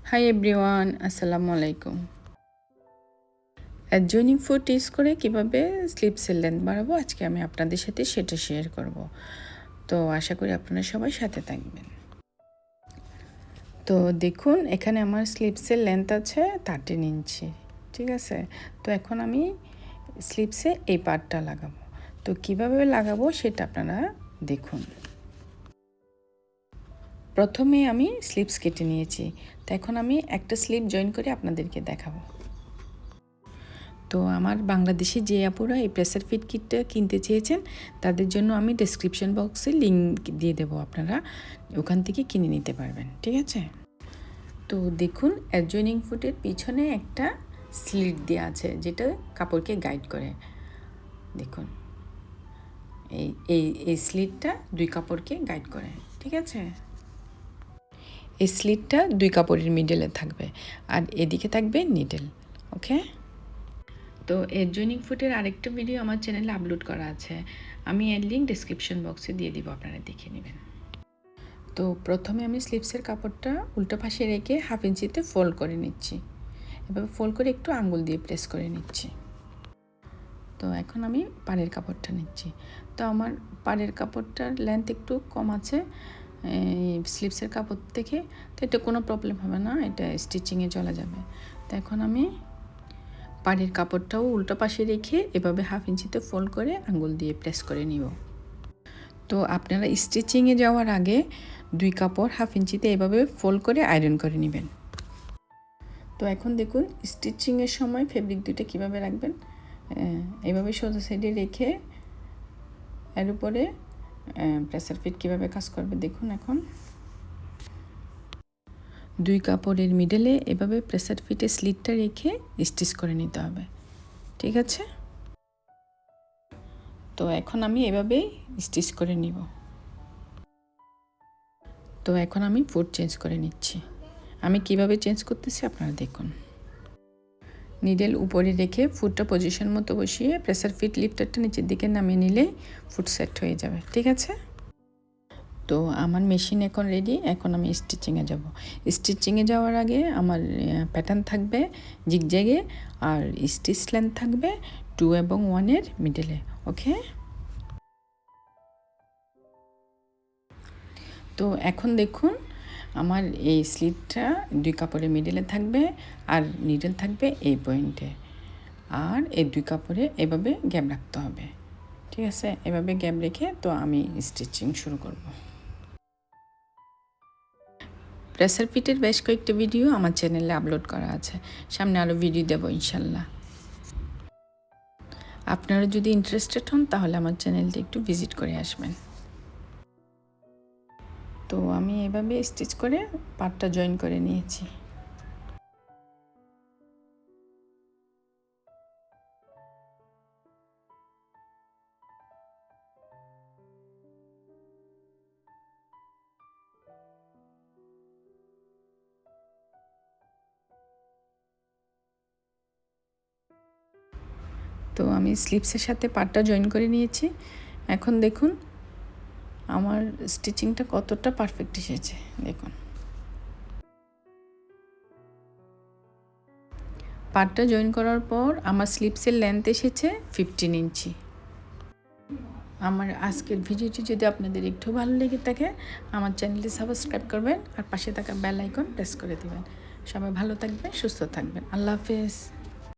Hi everyone, আসসালামু আলাইকুম। Adjoining foot use করে কীভাবে স্লিপসের লেন্থ বাড়াবো আজকে আমি আপনাদের সাথে সেটা শেয়ার করব। তো আশা করি আপনারা সবাই সাথে থাকবেন। তো দেখুন এখানে আমার স্লিপসের লেন্থ আছে 13 ইঞ্চি, ঠিক আছে। তো এখন আমি স্লিপসে এই পার্টটা লাগাবো। তো কিভাবে লাগাবো সেটা আপনারা দেখুন। প্রথমে আমি স্লিপস কেটে নিয়েছি, তো এখন আমি একটা স্লিপ জয়েন করে আপনাদেরকে দেখাবো। তো আমার বাংলাদেশে যে আপুরা এই প্রেসার ফিট কিটটা কিনতে চেয়েছেন তাদের জন্য আমি ডেসক্রিপশন বক্সে লিঙ্ক দিয়ে দেবো, আপনারা ওখান থেকে কিনে নিতে পারবেন, ঠিক আছে। তো দেখুন অ্যাডজয়নিং ফুটের পিছনে একটা স্লিট দেওয়া আছে যেটা কাপড়কে গাইড করে। দেখুন এই এই এই স্লিটটা দুই কাপড়কে গাইড করে, ঠিক আছে। এই স্লিটটা দুই কাপড়ের মিডলে থাকবে আর এদিকে থাকবে নিডল, ওকে। তো অ্যাডজয়নিং ফুটের আরেকটা ভিডিও আমার চ্যানেলে আপলোড করা আছে, আমি এর লিঙ্ক ডেসক্রিপশন বক্সে দিয়ে দিব, আপনারা দেখে নেবেন। তো প্রথমে আমি স্লিপসের কাপড়টা উল্টো পাশে রেখে 1/2 ইঞ্চিতে ফোল্ড করে নিচ্ছি। এভাবে ফোল্ড করে একটু আঙ্গুল দিয়ে প্রেস করে নিচ্ছি। তো এখন আমি পাড়ের কাপড়টা নিচ্ছি। তো আমার পাড়ের কাপড়টার লেন্থ একটু কম আছে স্লিপসের কাপড় থেকে, তো এটা কোনো প্রবলেম হবে না, এটা স্টিচিংয়ে চলে যাবে। তো এখন আমি পাড়ের কাপড়টাও উল্টো পাশে রেখে এভাবে 1/2 ইঞ্চিতে ফোল্ড করে আঙ্গুল দিয়ে প্রেস করে নিব। তো আপনারা স্টিচিংয়ে যাওয়ার আগে দুই কাপড় 1/2 ইঞ্চিতে এভাবে ফোল্ড করে আয়রন করে নেবেন। তো এখন দেখুন স্টিচিংয়ের সময় ফেব্রিক দুইটা কীভাবে রাখবেন, এইভাবে সোজা সাইডে রেখে এর উপরে প্রেসার ফিট কীভাবে কাজ করবে দেখুন। এখন দুই কাপড়ের মিডলে এভাবে প্রেসার ফিটে স্লিটটা রেখে স্টিচ করে নিতে হবে, ঠিক আছে। তো এখন আমি এভাবেই স্টিচ করে নিব। তো এখন আমি ফুট চেঞ্জ করে নিচ্ছি। আমি কিভাবে চেঞ্জ করতেছি আপনারা দেখুন। নিডেল উপরে রেখে ফুটটা পজিশন মতো বসিয়ে প্রেসার ফিট লিফটারটা নিচের দিকে নামিয়ে নিলে ফুট সেট হয়ে যাবে, ঠিক আছে। তো আমার মেশিন এখন রেডি, এখন আমি স্টিচিংয়ে যাব। স্টিচিংয়ে যাওয়ার আগে আমার প্যাটার্ন থাকবে জিগজ্যাগে আর স্টিচ লেন্থ থাকবে 2 এবং 1 মিডলে, ওকে। তো এখন দেখুন আমার এই স্লিটটা দুই কাপড়ের মিডলে থাকবে আর নিডল থাকবে এই পয়েন্টে, আর এই দুই কাপড়ে এভাবে গ্যাপ রাখতে হবে, ঠিক আছে। এভাবে গ্যাপ রেখে তো আমি স্টিচিং শুরু করব। প্রেসার ফিটের বেশ কয়েকটা ভিডিও আমার চ্যানেলে আপলোড করা আছে, সামনে আরও ভিডিও দেবো ইনশাল্লাহ। আপনারা যদি ইন্টারেস্টেড হন তাহলে আমার চ্যানেলটি একটু ভিজিট করে আসবেন। তো আমি এভাবে স্টিচ করে পার্টটা জয়েন করে নিয়েছি। তো আমি স্লিপসের সাথে পার্টটা জয়েন করে নিয়েছি। এখন দেখুন আমার স্টিচিংটা কতটা পারফেক্ট এসেছে দেখুন। পার্টটা জয়েন করার পর আমার স্লিপসের লেন্থ এসেছে 15 ইঞ্চি। আমার আজকের ভিডিওটি যদি আপনাদের একটু ভালো লেগে থাকে আমার চ্যানেলটি সাবস্ক্রাইব করবেন আর পাশে থাকা বেল আইকন প্রেস করে দেবেন। সবাই ভালো থাকবেন, সুস্থ থাকবেন। আল্লাহ হাফেজ।